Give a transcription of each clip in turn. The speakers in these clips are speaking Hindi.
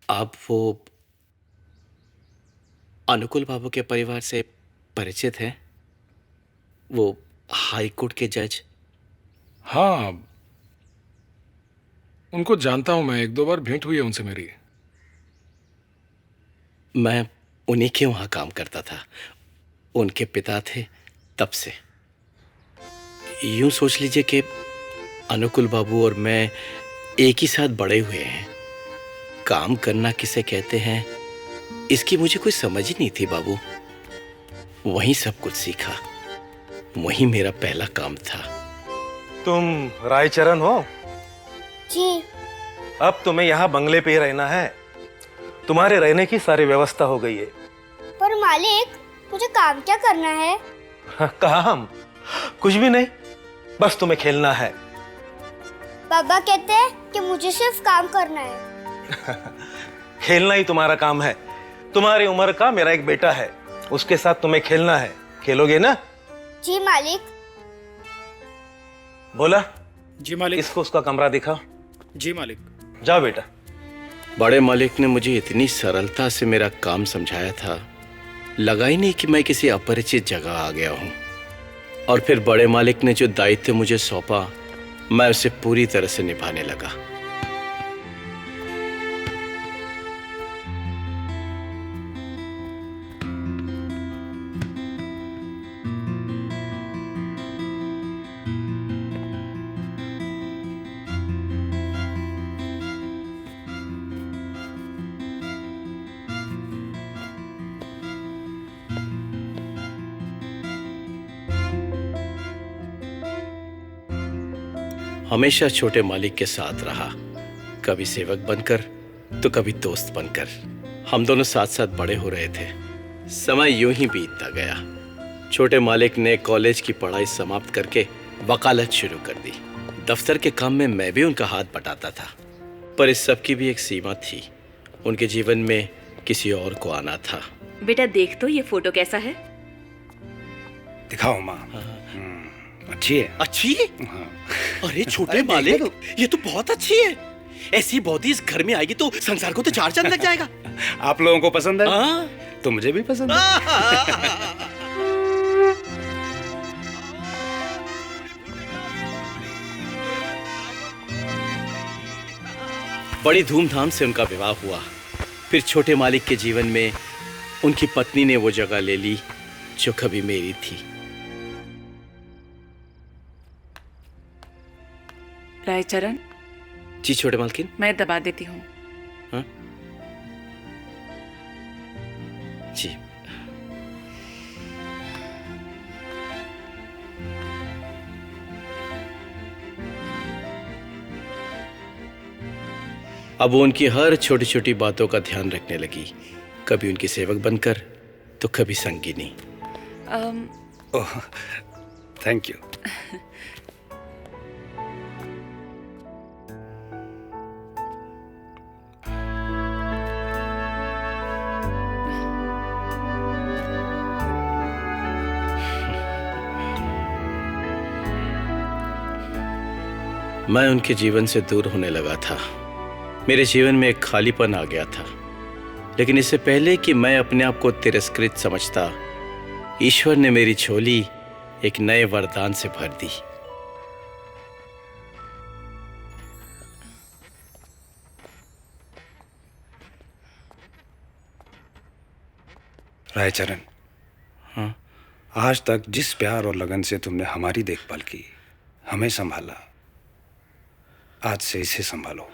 आप वो अनुकुल बाबू के परिवार से परिचित हैं? वो हाई कोर्ट के जज। हाँ, उनको जानता हूं मैं। एक दो बार भेंट हुई है उनसे मेरी। मैं उन्हीं के वहां काम करता था। उनके पिता थे तब से। यूं सोच लीजिए कि अनुकुल बाबू और मैं एक ही साथ बड़े हुए हैं। काम करना किसे कहते हैं इसकी मुझे कोई समझ ही नहीं थी बाबू। वहीं सब कुछ सीखा। वहीं मेरा पहला काम था। तुम रायचरण हो? जी। अब तुम्हें यहाँ बंगले पे ही रहना है। तुम्हारे रहने की सारी व्यवस्था हो गई है। पर मालिक, मुझे काम क्या करना है? कहा हम कुछ भी नहीं, बस तुम्हें खेलना है। पापा कहते हैं कि मुझे सिर्फ काम करना है। खेलना ही तुम्हारा काम है। तुम्हारी उम्र का मेरा एक बेटा है, उसके साथ तुम्हें खेलना है। खेलोगे ना? जी मालिक। बोला? जी मालिक। इसको उसका कमरा दिखा। जी मालिक। जाओ बेटा। बड़े मालिक ने मुझे इतनी सरलता से मेरा काम समझाया था, लगा ही नहीं कि मैं किसी अपरिचित जगह आ गया हूं। और फिर बड़े मालिक ने जो दायित्व मुझे सौंपा, मैं उसे पूरी तरह से निभाने लगा। हमेशा छोटे मालिक के साथ रहा, कभी सेवक बनकर तो कभी दोस्त बनकर। हम दोनों साथ साथ बड़े हो रहे थे। समय यूं ही बीतता गया। छोटे मालिक ने कॉलेज की पढ़ाई समाप्त करके वकालत शुरू कर दी। दफ्तर के काम में मैं भी उनका हाथ बटाता था, पर इस सब की भी एक सीमा थी। उनके जीवन में किसी और को आना था। बेटा देख तो ये फोटो कैसा है? दिखाओ माँ। अच्छी है। अच्छी है? अरे छोटे मालिक, ये तो बहुत अच्छी है। ऐसी बॉडी इस घर में आएगी तो संसार को तो चार चांद लग जाएगा। आप लोगों को पसंद है? हाँ? तो मुझे भी पसंद है। बड़ी धूमधाम से उनका विवाह हुआ। फिर छोटे मालिक के जीवन में उनकी पत्नी ने वो जगह ले ली जो कभी मेरी थी। रायचरण। जी छोटे मालकिन। मैं दबा देती हूँ। हाँ? जी। अब वो उनकी हर छोटी छोटी बातों का ध्यान रखने लगी, कभी उनकी सेवक बनकर तो कभी संगिनी। ओह, थैंक यू। मैं उनके जीवन से दूर होने लगा था। मेरे जीवन में एक खालीपन आ गया था। लेकिन इससे पहले कि मैं अपने आप को तिरस्कृत समझता, ईश्वर ने मेरी झोली एक नए वरदान से भर दी। रायचरण। हाँ? आज तक जिस प्यार और लगन से तुमने हमारी देखभाल की, हमें संभाला, आज से इसे संभालो।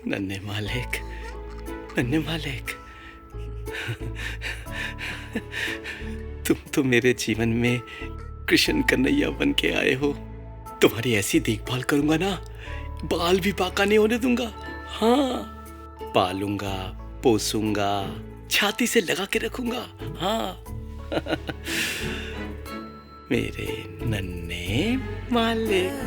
नन्हे मालिक, नन्हे मालिक, तुम तो मेरे जीवन में कृष्ण कन्हैया बन के आए हो। तुम्हारी ऐसी देखभाल करूंगा ना, बाल भी बाका नहीं होने दूंगा। हाँ, पालूंगा, पोसूंगा, छाती से लगा के रखूंगा। हाँ। मेरे नन्हे मालिक।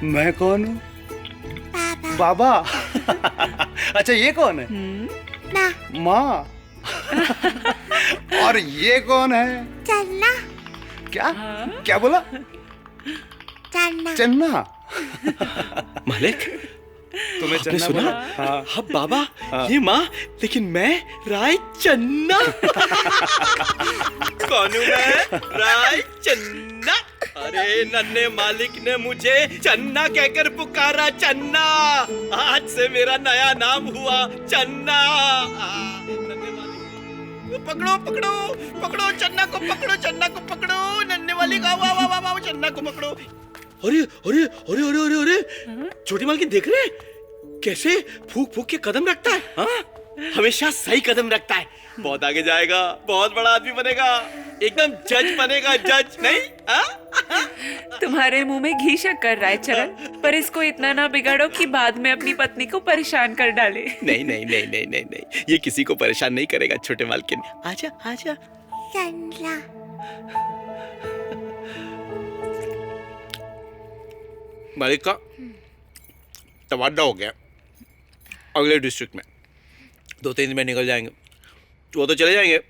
मैं कौन हूँ? बाबा। अच्छा, ये कौन है? माँ। और ये कौन है? चन्ना। क्या? क्या बोला? चन्ना। चन्ना। मालिक, तुम्हें आपने चन्ना सुना? बोला? हाँ। हाँ बाबा, ये माँ, लेकिन मैं राय चन्ना। कौन हूँ मैं? राय चन्ना। अरे नन्हे मालिक ने मुझे चन्ना कहकर पुकारा, चन्ना। आज से मेरा नया नाम हुआ चन्ना। नन्हे मालिक, पकड़ो पकड़ो पकड़ो चन्ना को, पकड़ो चन्ना को, पकड़ो नन्हे मालिक, आओ आओ आओ आओ, चन्ना को पकड़ो। अरे अरे अरे अरे अरे अरे, छोटी मालकिन देख रहे हैं? कैसे फूक फूक के कदम रखता है। हाँ? हमेशा सही कदम रखता है। बहुत आगे जाएगा, बहुत बड़ा आदमी बनेगा, एकदम जज बनेगा, जज नहीं? हाँ? तुम्हारे मुंह में घी शक्कर रायचरण, पर इसको इतना ना बिगाड़ो कि बाद में अपनी पत्नी को परेशान कर डाले। नहीं नहीं नहीं नहीं नहीं नहीं, ये किसी को परेशान नहीं करेगा छोटे मालकिन। आजा आजा। चन्ना। मालिक का तबादला हो गया अगले डिस्ट्रिक्ट में, 2-3 दिन में निकल जाएंगे। वो तो चले जाएंगे,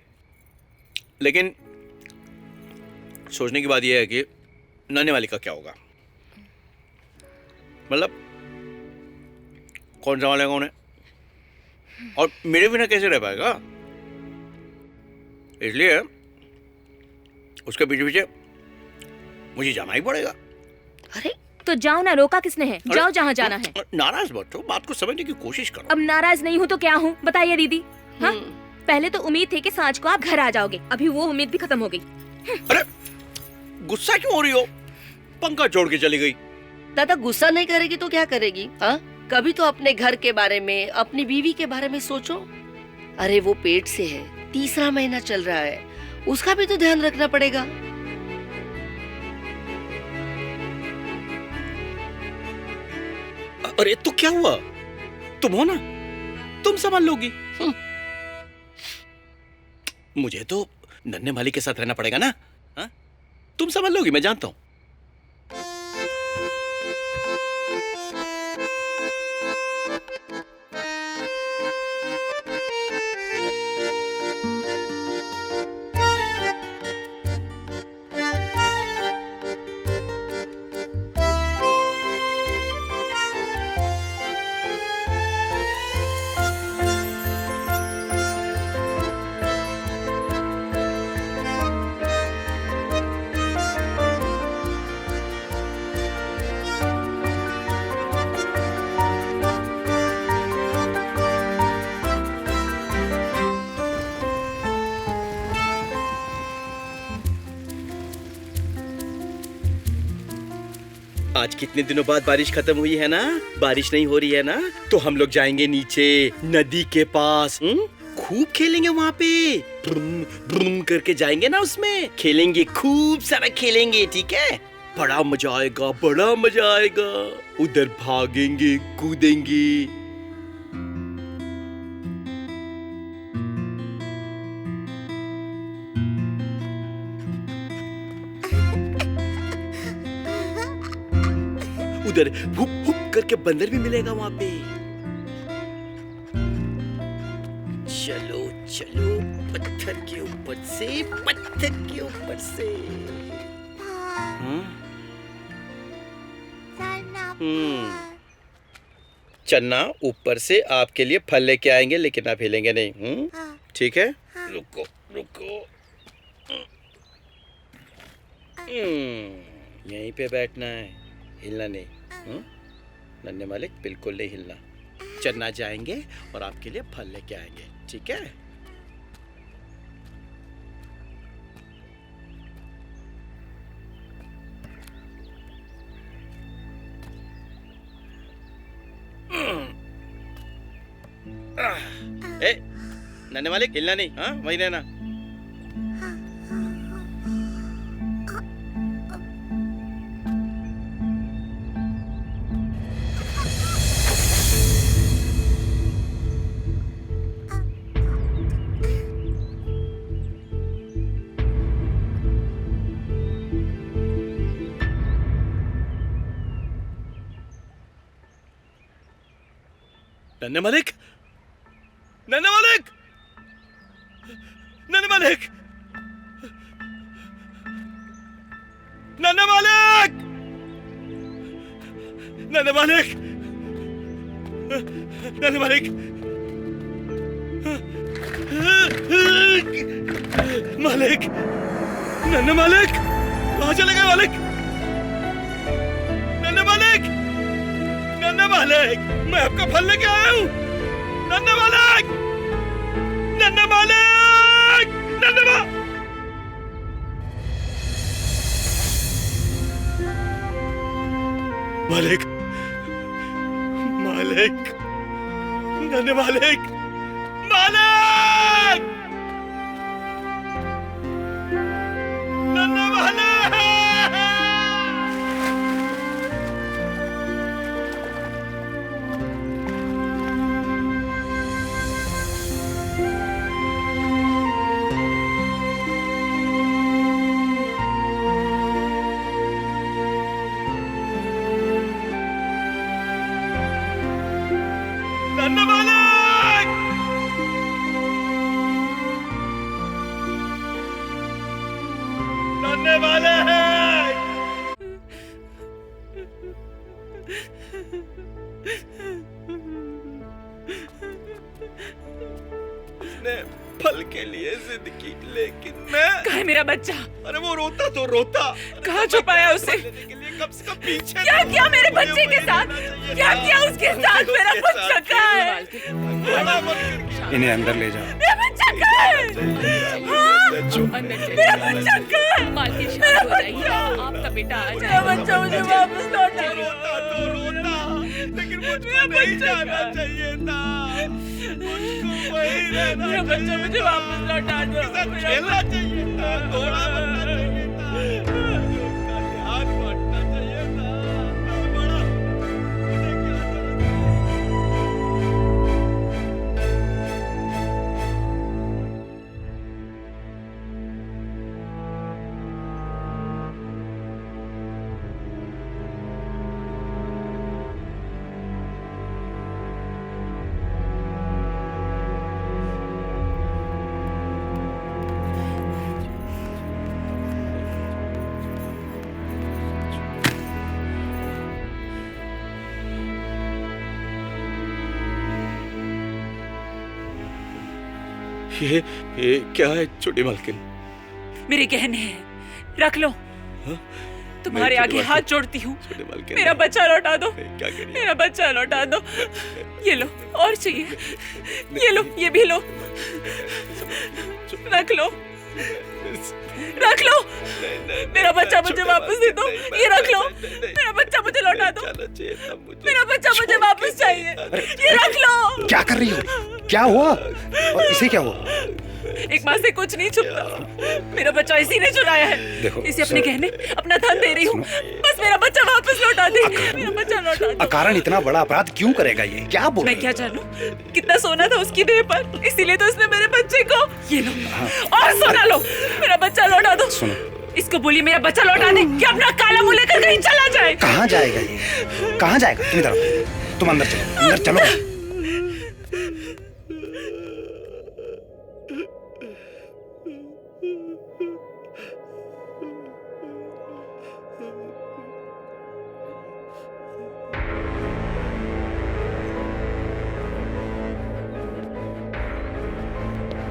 लेकिन सोचने की बात यह है कि नन्हे वाली का क्या होगा। मतलब कौन संभालेगा उन्हें, और मेरे बिना कैसे रह पाएगा। इसलिए उसके पीछे पीछे मुझे जाना ही पड़ेगा। अरे तो जाओ ना, रोका किसने है? जाओ जहाँ जाना है। नाराज मत हो, बात को समझने की कोशिश करो। अब नाराज नहीं हूँ तो क्या हूँ, बताइए दीदी। हाँ, पहले तो उम्मीद थी कि सांझ को आप घर आ जाओगे, अभी वो उम्मीद भी खत्म हो गई। अरे गुस्सा क्यों हो रही हो? पंखा छोड़ के चली गई। दादा गुस्सा नहीं करेगी तो क्या करेगी? हाँ, कभी तो अपने घर के बारे में, अपनी बीवी के बारे में सोचो। अरे वो पेट से है, 3रा महीना चल रहा है, उसका भी तो ध्यान रखना पड़ेगा। अरे तो क्या हुआ, तुम हो ना, तुम संभाल लोगी। मुझे तो नन्हे मालिक के साथ रहना पड़ेगा ना। हा? तुम संभाल लोगी, मैं जानता हूं। आज कितने दिनों बाद बारिश खत्म हुई है ना, बारिश नहीं हो रही है ना, तो हम लोग जाएंगे नीचे नदी के पास। खूब खेलेंगे वहाँ पे, ब्रूम ब्रूम करके जाएंगे ना, उसमें खेलेंगे, खूब सारा खेलेंगे। ठीक है, बड़ा मजा आएगा, बड़ा मजा आएगा। उधर भागेंगे, कूदेंगे। उधर हुप हुप करके बंदर भी मिलेगा वहां पे। चलो चलो, पत्थर के ऊपर से, पत्थर के ऊपर से। चन्ना ऊपर से आपके लिए फल लेके आएंगे, लेकिन आप हिलेंगे नहीं। ठीक है, रुको रुको। यहीं पे बैठना है, हिलना नहीं। नन्हे मालिक बिल्कुल नहीं हिलना। चन्ना जाएंगे और आपके लिए फल लेके आएंगे। ठीक है, ए नन्हे मालिक हिलना नहीं, हाँ वहीं रहना। नन्हे मालिक, नन्हे मालिक, नन्हे मालिक, नन्हे मालिक, नन्हे मालिक, नन्हे मालिक, मालिक, नन्हे मालिक, कहाँ चले गए मालिक? नन्हे मालिक, नन्हे मालिक, मैं आपका फल लेके आया हूँ। नन्हे मालिक, नन्हे मालिक, नन्हे मालिक, मालिक, नन्हे मालिक, मालिक, नन्हे मालिक। नन्हे मालिक, नन्हे मालिक, उसने फल के लिए जिद की, लेकिन मैं कहाँ है मेरा बच्चा? अरे वो रोता तो रोता, कहाँ छुपाया उसे? लेने के लिए कम से कम पीछे क्या किया मेरे बच्चे के साथ? क्या किया उसके साथ? मेरा बच्चा कहाँ है? इन्हें अंदर ले जाओ। मेरा बच्चा कहाँ है? हाँ? मेरा बच्चा कहाँ है? मेरा बच्चा, आपका बेटा आ जाए। मेरा बच्चा मुझे वापस लौटा दो। रोता, लेकिन मुझे नहीं जाना चाहिए था, मुझको वहीं रहना, मेरा बच्चा मुझे वापस लौटा दो। खेलना चाहिए था, घोड़ा बनना चाहिए था, उसका ध्यान बांटना चाहिए था। मैं बड़ा, मुझे क्या जरूरत? ये क्या है छोटी मालकिन? मेरे गहने हैं, रख लो। तुम्हारे नहीं, आगे छोटी हाथ जोड़ती हूँ, छोटी मालकिन, मेरा बच्चा लौटा दो। क्या करिए? मेरा बच्चा लौटा दो। ये लो, और चाहिए? ये लो, ये भी लो, रख लो, रख लो। मेरा बच्चा मुझे वापस दे दो। ये रख लो, मेरा बच्चा मुझे लौटा दो। मेरा बच्चा मुझे वापस चाहिए। ये रख लो। क्या कर रही हो? क्या हुआ? और इसे क्या हुआ? एक माँ से कुछ नहीं छुपता। मेरा बच्चा इसी ने चुराया है। देखो, इसे अपने सर, गहने, अपना धन दे रही हूँ। बस मेरा बच्चा वापस लौटा दे। मेरा बच्चा लौटा दो। अकारण इतना बड़ा अपराध क्यों करेगा ये? क्या बोल मैं रही क्या जानूं कितना सोना था उसकी देह पर, इसीलिए तो उसने मेरे बच्चे को। ये लो, और सोना लो। मेरा बच्चा लौटा दो। सुनो, इसको बोलिए मेरा बच्चा लौटा दे कि अपना काला मुंह लेकर कहीं चला जाए। कहाँ जाएगा ये? कहाँ जाएगा? तुम इधर आओ। तुम अंदर चलो, अंदर चलो।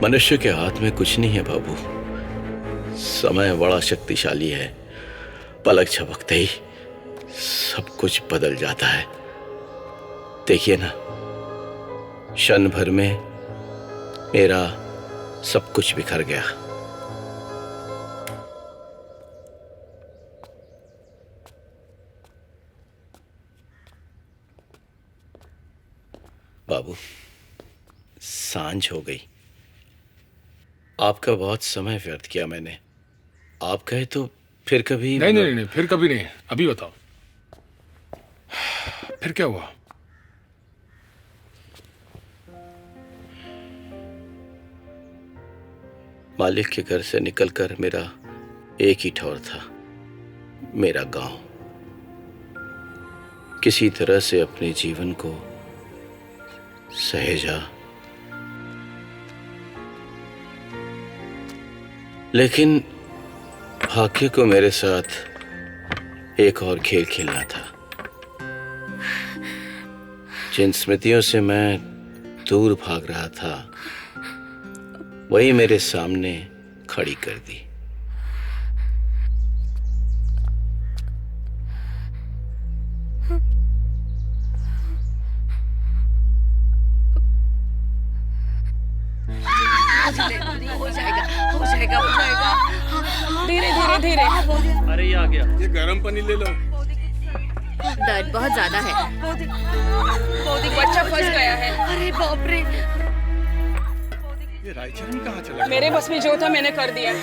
मनुष्य के हाथ में कुछ नहीं है बाबू। समय बड़ा शक्तिशाली है, पलक झपकते ही सब कुछ बदल जाता है। देखिए ना, क्षण भर में मेरा सब कुछ बिखर गया। बाबू, सांझ हो गई। आपका बहुत समय व्यर्थ किया मैंने। आप कहे तो फिर कभी। नहीं नहीं नहीं, फिर कभी नहीं। अभी बताओ, फिर क्या हुआ? मालिक के घर से निकलकर मेरा एक ही ठौर था, मेरा गांव। किसी तरह से अपने जीवन को सहेजा, लेकिन भाग्य को मेरे साथ एक और खेल खेलना था। जिन स्मृतियों से मैं दूर भाग रहा था, वही मेरे सामने खड़ी कर दी। हो जाएगा हो जाएगा हो जाएगा। धीरे धीरे धीरे। अरे ये आ गया। ये गर्म पानी ले लो। दर्द बहुत ज्यादा है। बच्चा फंस गया है। अरे बाप रे, ये रायचरण कहाँ चला? मेरे बस में जो था मैंने कर दिया।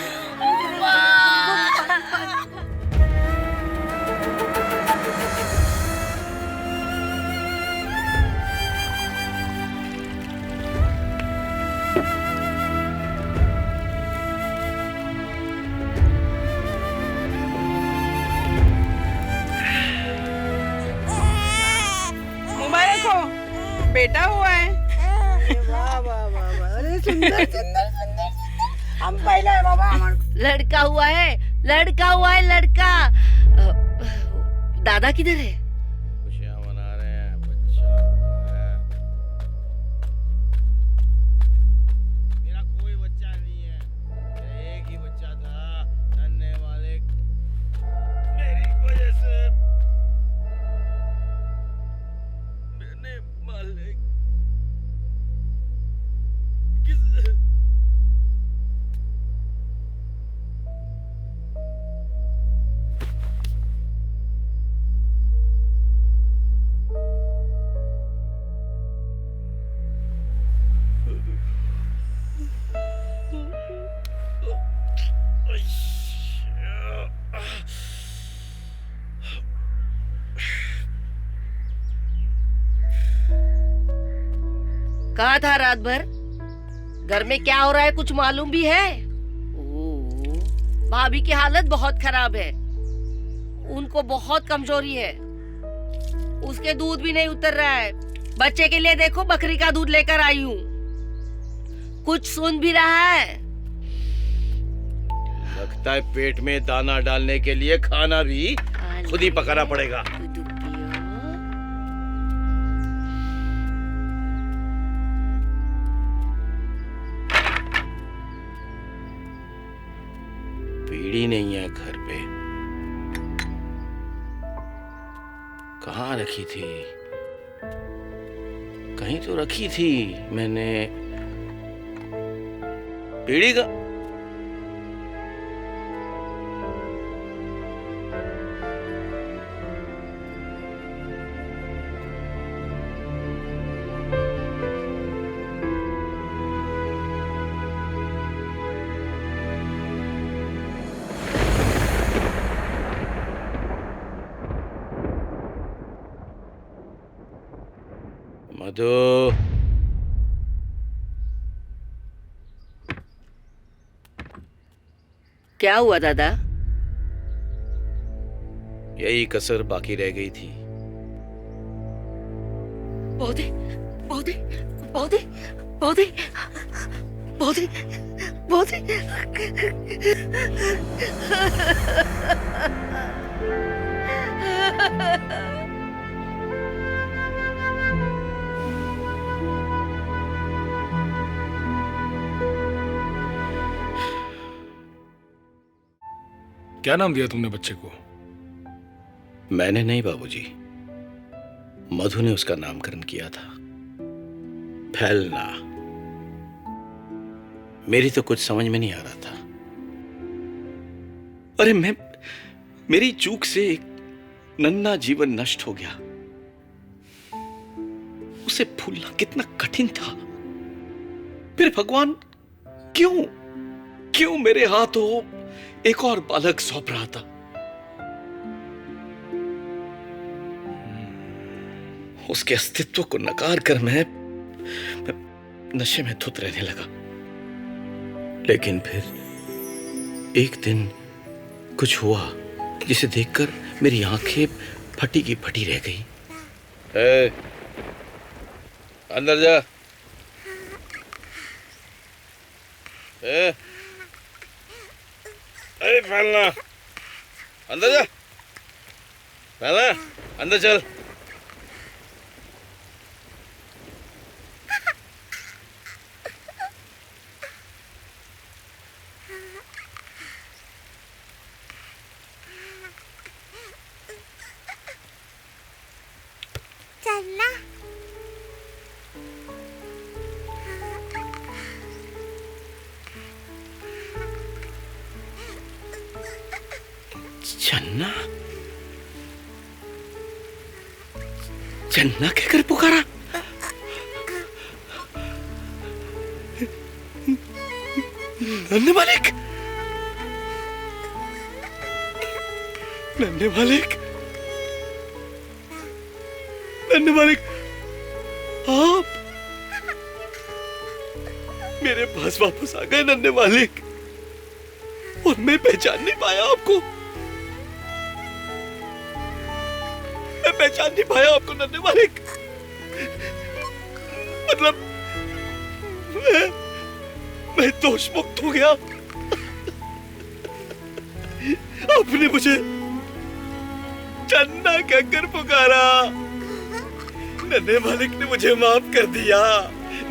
मुबारक हो, बेटा हुआ है। हम पहले बाबा लड़का हुआ है, लड़का हुआ है, लड़का। दादा किधर है? खुशियां मना रहे हैं, बच्चा है। मेरा कोई बच्चा नहीं है, मेरा एक ही बच्चा था। धन्य मालिक, मेरी वजह से मैंने मालिक कहाँ था रात भर? घर में क्या हो रहा है कुछ मालूम भी है? ओह, भाभी की हालत बहुत खराब है, उनको बहुत कमजोरी है, उसके दूध भी नहीं उतर रहा है। बच्चे के लिए देखो बकरी का दूध लेकर आई हूँ। कुछ सुन भी रहा है? लगता है पेट में दाना डालने के लिए खाना भी खुद ही पकाना पड़ेगा। पीड़ी नहीं है घर पे, कहाँ रखी थी? कहीं तो रखी थी मैंने पीड़ी का। मधु, क्या हुआ दादा? यही कसर बाकी रह गई थी। पौधे पौधे पौधे पौधे पौधे पौधे। क्या नाम दिया तुमने बच्चे को? मैंने नहीं बाबूजी, मधु ने उसका नामकरण किया था। फैलना। मेरी तो कुछ समझ में नहीं आ रहा था। अरे मेरी चूक से एक नन्हा जीवन नष्ट हो गया। उसे भूलना कितना कठिन था। फिर भगवान क्यों क्यों मेरे हाथों एक और बालक सौंप रहा था? उसके अस्तित्व को नकार कर मैं नशे में धुत रहने लगा। लेकिन फिर एक दिन कुछ हुआ जिसे देखकर मेरी आंखें फटी की फटी रह गई। अंदर जा। फैलना, अंदर जा। फैलना, अंदर चल। चलना। चन्ना, चन्ना कहकर पुकारा। नन्हे मालिक, नन्हे मालिक, नन्हे मालिक, आप मेरे पास वापस आ गए नन्हे मालिक, और मैं पहचान नहीं पाया आपको। मैं पहचान नहीं पाया आपको नन्हे मालिक। मतलब मैं दोष मुक्त हो गया। आपने मुझे चन्ना कहकर पुकारा। नन्हे मालिक ने मुझे माफ कर दिया।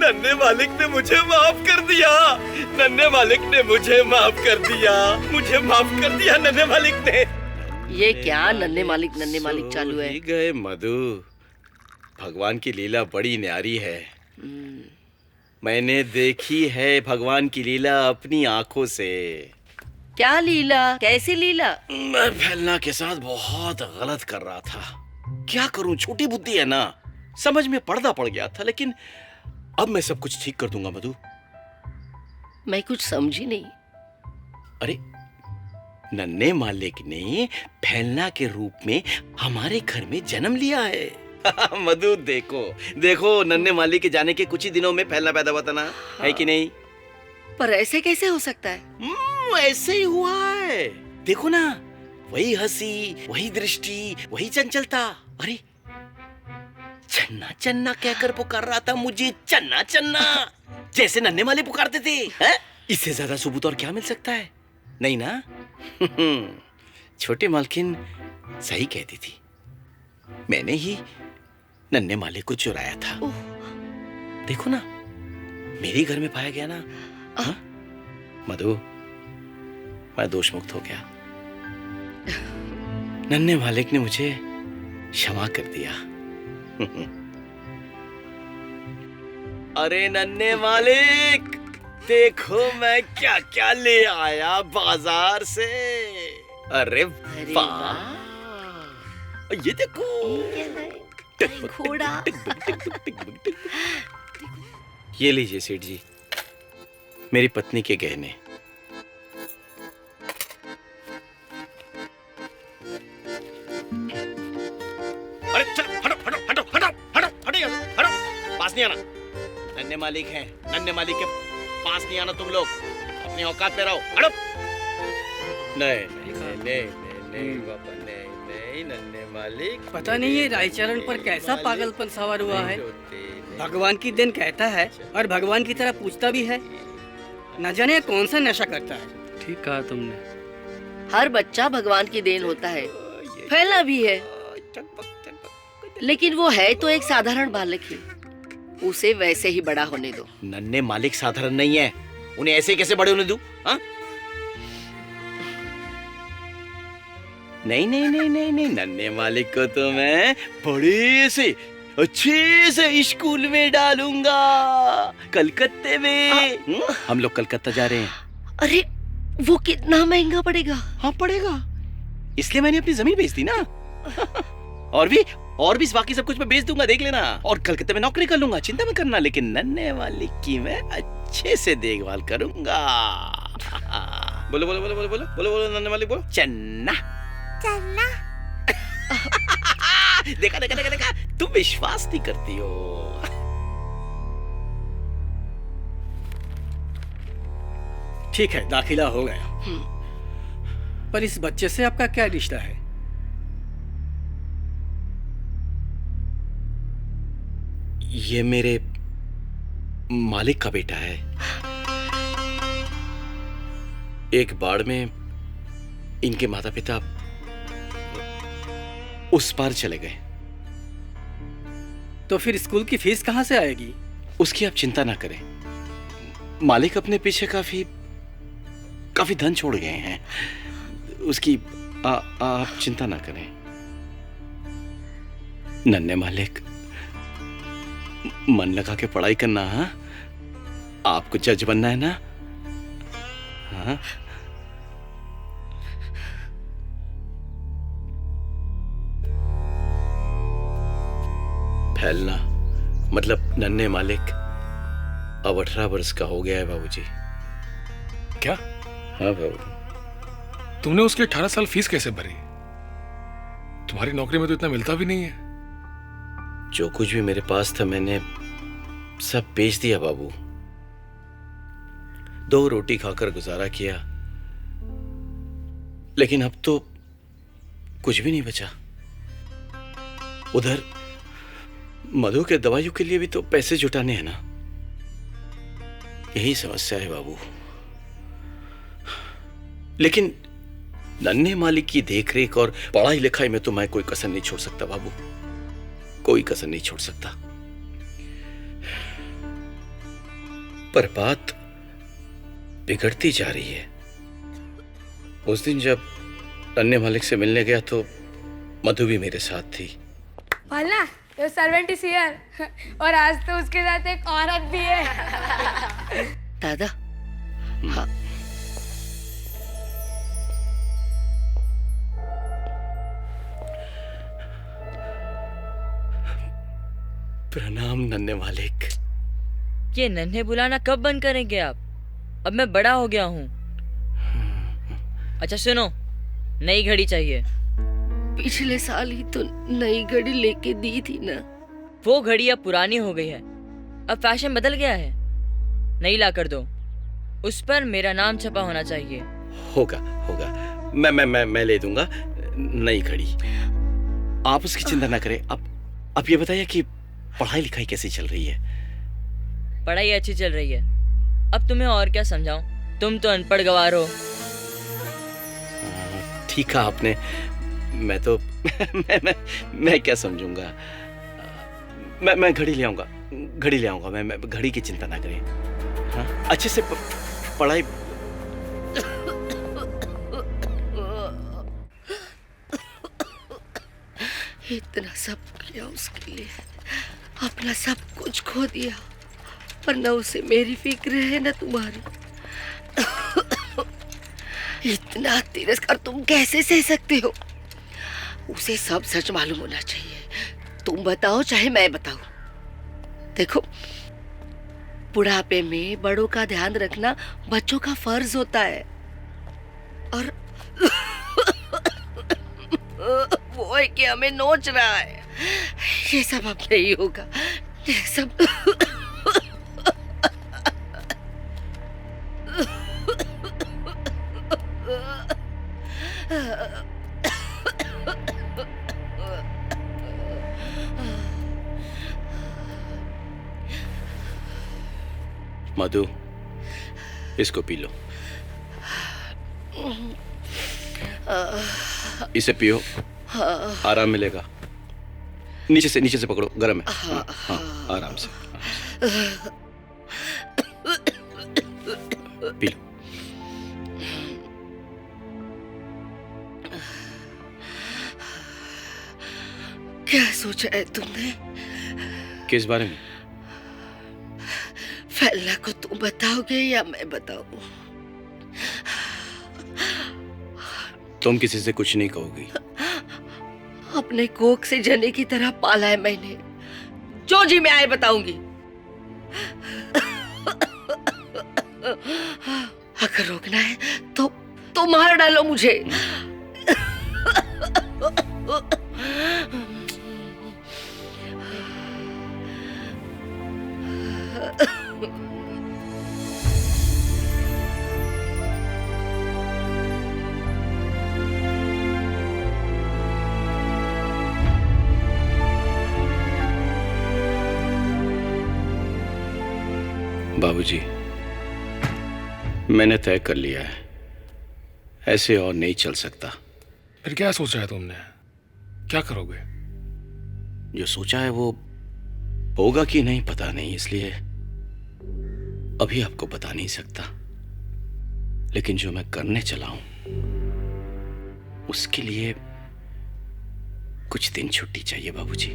नन्हे मालिक ने मुझे माफ कर दिया। नन्हे मालिक ने मुझे माफ कर दिया। मुझे माफ कर दिया नन्हे मालिक ने। ये क्या नन्हे मालिक चालू है? गए मधु, भगवान की लीला बड़ी न्यारी है। मैंने देखी है भगवान की लीला अपनी आंखों से। क्या लीला? कैसी लीला? मैं फैलना के साथ बहुत गलत कर रहा था। क्या करूं, छोटी बुद्धि है ना, समझ में पर्दा पड़ गया था। लेकिन अब मैं सब कुछ ठीक कर दूंगा मधु। मैं कुछ समझी नहीं। अरे नन्हे मालिक ने फैलना के रूप में हमारे घर में जन्म लिया है। मधु देखो देखो, नन्हे मालिक के जाने के कुछ ही दिनों में फैलना पैदा हुआ था ना। हाँ। है कि नहीं? पर ऐसे कैसे हो सकता है? ऐसे ही हुआ है। देखो ना, वही हंसी, वही दृष्टि, वही चंचलता। अरे चन्ना चन्ना कहकर पुकार रहा था मुझे, चन्ना चन्ना, जैसे नन्हे मालिक पुकारते थे। है? इससे ज्यादा सबूत और क्या मिल सकता है? नहीं ना? छोटे मालकिन सही कहती थी। मैंने ही नन्हे मालिक को चुराया था। देखो ना, मेरे घर में पाया गया ना। हाँ? मधु, मैं दोष मुक्त हो गया। नन्हे मालिक ने मुझे क्षमा कर दिया। अरे नन्हे मालिक, देखो मैं क्या क्या ले आया बाजार से। अरे वाह, ये देखो, घोड़ा। ये लीजिए सेठ जी, मेरी पत्नी के गहने। अरे चलो, हटो हटो हटो हटो हटो हटो यहाँ, हटो, पास नहीं आना। नन्हे मालिक हैं, नन्हे मालिक के पास नहीं आना तुम लोग। अपनी औकात में रहो, हटो। नहीं नहीं नहीं नहीं नहीं बाबा, नहीं नहीं नन्हे मालिक। पता नहीं ये रायचरण पर कैसा पागलपन सवार हुआ है। भगवान की देन कहता है और भगवान की तरह पूछता भी है। न जाने कौन सा नशा करता है। ठीक कहा तुमने। हर बच्चा भगवान की देन होता है, फैलना भी है। लेकिन वो है तो एक साधारण बालक ही, उसे वैसे ही बड़ा होने दो। नन्हे मालिक साधारण नहीं है, उन्हें ऐसे कैसे बड़े होने दूं? हाँ? नहीं नहीं नहीं नहीं नहीं, नन्हे मालिक को तो मैं बड़े से अच्छे से स्कूल में डालूंगा, कलकत्ते में। हम लोग कलकत्ता जा रहे हैं। अरे वो कितना महंगा पड़ेगा? हाँ पड़ेगा, इसलिए मैंने अपनी जमीन बेच दी ना। और भी और भी बाकी सब कुछ मैं बेच दूंगा, देख लेना। और कलकत्ते में नौकरी कर लूंगा, चिंता मत करना। लेकिन नन्हे मालिक की मैं अच्छे से देखभाल करूंगा। बोलो बोलो बोलो बोलो बोलो बोलो बोलो नन्हे मालिक बोलो। चन्ना चलना। देखा देखा देखा देखा, तुम विश्वास नहीं करती हो। ठीक है, दाखिला हो गया। पर इस बच्चे से आपका क्या रिश्ता है? ये मेरे मालिक का बेटा है। एक बाढ़ में इनके माता पिता उस पार चले गए। तो फिर स्कूल की फीस कहाँ से आएगी? उसकी आप चिंता ना करें। मालिक अपने पीछे काफी धन छोड़ गए हैं। उसकी आप चिंता ना करें। नन्हे मालिक, मन लगा के पढ़ाई करना। हाँ, आपको जज बनना है ना? हाँ, फैलना मतलब नन्हे मालिक अब 18 वर्ष का हो गया है बाबूजी। क्या? हाँ बाबू। तुमने उसके 18 साल फीस कैसे भरी? तुम्हारी नौकरी में तो इतना मिलता भी नहीं है। जो कुछ भी मेरे पास था मैंने सब बेच दिया बाबू। 2 रोटी खाकर गुजारा किया, लेकिन अब तो कुछ भी नहीं बचा। उधर मधु के दवाइयों के लिए भी तो पैसे जुटाने हैं ना। यही समस्या है बाबू। लेकिन नन्हे मालिक की देखरेख और पढ़ाई लिखाई में तो मैं कोई कसर नहीं छोड़ सकता बाबू, कोई कसर नहीं छोड़ सकता। पर बात बिगड़ती जा रही है। उस दिन जब नन्हे मालिक से मिलने गया तो मधु भी मेरे साथ थी। पालना, योर सर्वेंट इज हियर। और आज तो उसके साथ एक औरत भी है। दादा, हाँ। प्रणाम नन्हे मालिक। ये नन्हे बुलाना कब बंद करेंगे आप? अब मैं बड़ा हो गया हूँ। अच्छा सुनो, नई घड़ी चाहिए। पिछले साल ही तो नई घड़ी लेके दी थी ना। वो घड़ी अब पुरानी हो गई है, अब फैशन बदल गया है। नई ला कर दो, उस पर मेरा नाम छपा होना चाहिए। होगा होगा, मैं ले दूंगा नई घड़ी। आप उसकी चिंता ना करें। आप ये बताइए कि पढ़ाई लिखाई कैसी चल रही है? पढ़ाई अच्छी चल रही है। अब तुम्हें और क्या समझाऊं, तुम तो अनपढ़ गवार हो। ठीक है आपने। मैं तो मैं क्या समझूंगा। मैं घड़ी ले आऊंगा, घड़ी ले आऊंगा। मैं घड़ी की चिंता ना करें। हाँ, अच्छे से पढ़ाई। इतना सब किया उसके लिए, अपना सब कुछ खो दिया, पर न उसे मेरी फिक्र है न तुम्हारी। इतना तिरस्कार तुम कैसे सह सकते हो? उसे सब सच मालूम होना चाहिए। तुम बताओ चाहे मैं बताऊं। देखो, बुढ़ापे में बड़ों का ध्यान रखना बच्चों का फर्ज होता है। और वो है कि हमें नोच रहा है। ये सब अब नहीं होगा। ये सब मधु, इसको पी लो। इसे पियो, आराम मिलेगा। नीचे से पकड़ो, गर्म है। हाँ, आराम से पी लो। क्या सोचा है तुमने? किस बारे में? फैलना को तुम बताओगे या मैं बताऊं? तुम किसी से कुछ नहीं कहोगी। अब अपने कोख से जने की तरह पाला है मैंने। जो जी मैं आए बताऊंगी। अगर रोकना है तो मार डालो मुझे। बाबूजी, मैंने तय कर लिया है, ऐसे और नहीं चल सकता। फिर क्या सोचा है तुमने? क्या करोगे? जो सोचा है वो होगा कि नहीं पता नहीं, इसलिए अभी आपको बता नहीं सकता। लेकिन जो मैं करने चला हूं उसके लिए कुछ दिन छुट्टी चाहिए बाबूजी।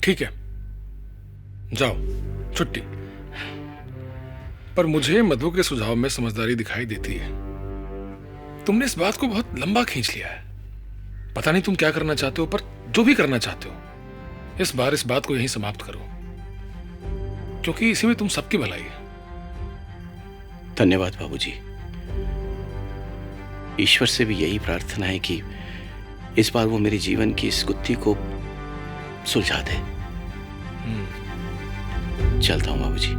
ठीक है, जाओ, छुट्टी। पर मुझे मधु के सुझाव में समझदारी दिखाई देती है। तुमने इस बात को बहुत लंबा खींच लिया है। पता नहीं तुम क्या करना चाहते हो, पर जो भी करना चाहते हो इस बार इस बात को यहीं समाप्त करो, क्योंकि इसी में तुम सबकी भलाई है। धन्यवाद बाबूजी। ईश्वर से भी यही प्रार्थना है कि इस बार वो मेरे जीवन की इस गुत्थी को सुलझा दे। चलता हूं बाबूजी।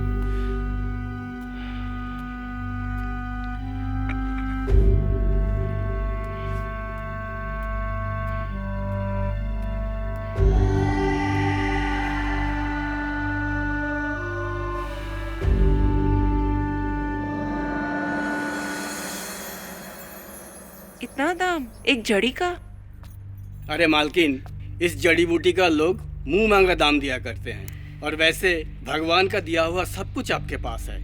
इतना दाम एक जड़ी का? अरे मालकिन, इस जड़ी बूटी का लोग मुंह मांगा दाम दिया करते हैं, और वैसे भगवान का दिया हुआ सब कुछ आपके पास है।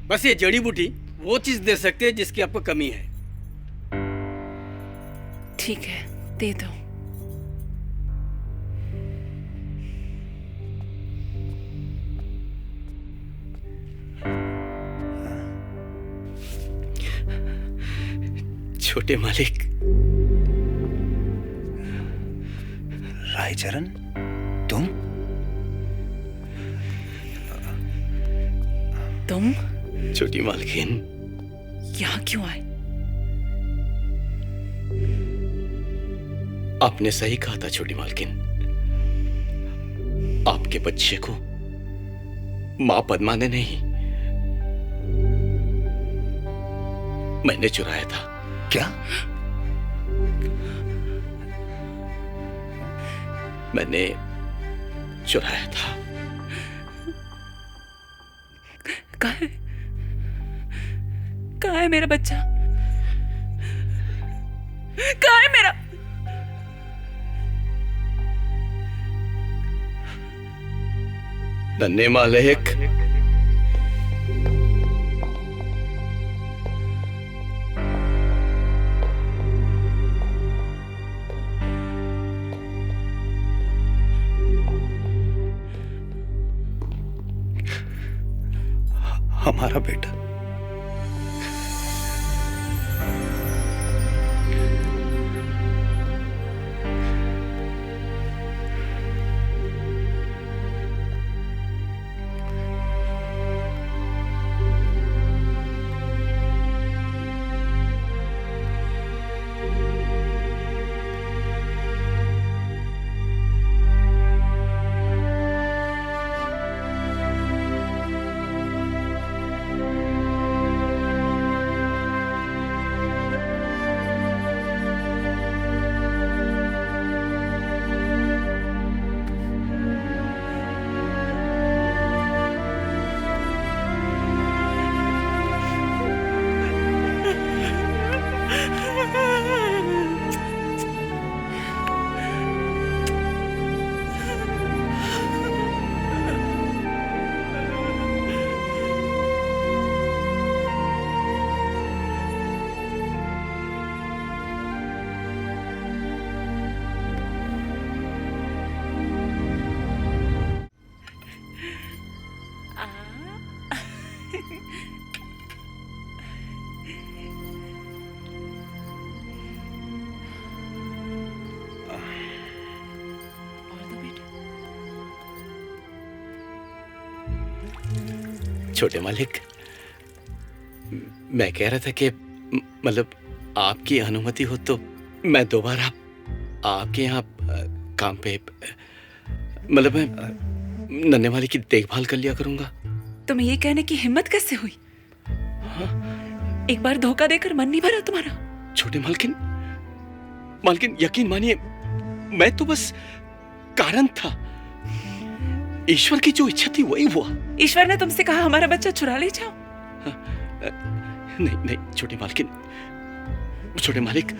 बस ये जड़ी बूटी वो चीज दे सकते हैं जिसकी आपको कमी है। ठीक है, दे दो। छोटे मालिक। रायचरण, तुम? तुम? छोटी मालकिन, यहाँ क्यों आए? आपने सही कहा था छोटी मालकिन। आपके बच्चे को मां पद्मा ने नहीं, मैंने चुराया था। क्या? मैंने चुराया था। कहाँ है मेरा बच्चा? कहाँ है मेरा? नन्हे मालिक, हमारा बेटा। छोटे मालिक, मैं कह रहा था कि मतलब आपकी अनुमति हो तो मैं दोबारा आपके यहाँ काम पे मतलब मैं नन्हे वाले की देखभाल कर लिया करूंगा। तुम्हें ये कहने की हिम्मत कैसे हुई? एक बार धोखा देकर मन नहीं भरा तुम्हारा? छोटे मालकिन, मालकिन यकीन मानिए, मैं तो बस कारण था। ईश्वर की जो इच्छा थी वही हुआ। ईश्वर ने तुमसे कहा हमारा बच्चा चुरा ले जाओ? नहीं नहीं छोटे मालकिन, छोटे मालिक,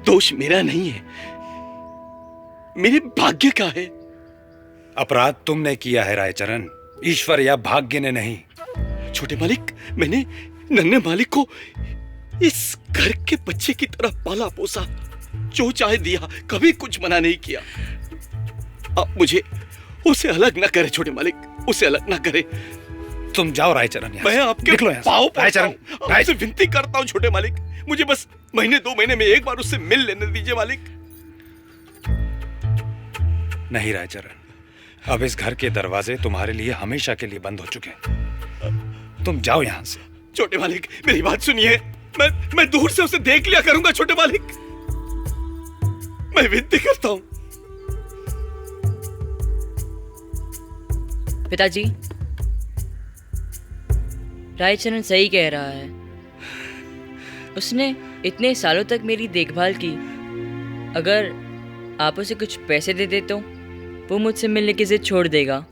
दोष मेरा नहीं है, मेरे भाग्य का है। अपराध तुमने किया है रायचरण, ईश्वर या भाग्य ने नहीं। छोटे मालिक, मैंने नन्हे मालिक को इस घर के बच्चे की तरह पाला पोसा, जो चाहे दिया, कभी कुछ मना नहीं किया। आप मुझे उसे अलग ना करे छोटे मालिक, उसे अलग ना करे। तुम जाओ रायचरण, मैं आपके पाँव पड़ता हूं, आपसे विनती करता हूं छोटे मालिक, मुझे बस महीने 2 महीने में एक बार उससे मिल लेने दीजिए मालिक। नहीं रायचरण, अब इस घर के दरवाजे तुम्हारे लिए हमेशा के लिए बंद हो चुके हैं। तुम जाओ यहां से। छोटे मालिक मेरी बात सुनिए, मैं दूर से उसे देख लिया करूंगा छोटे मालिक, मैं विनती करता हूं। पिताजी, रायचरण सही कह रहा है। उसने इतने सालों तक मेरी देखभाल की। अगर आप उसे कुछ पैसे दे दे तो वो मुझसे मिलने की जिद छोड़ देगा।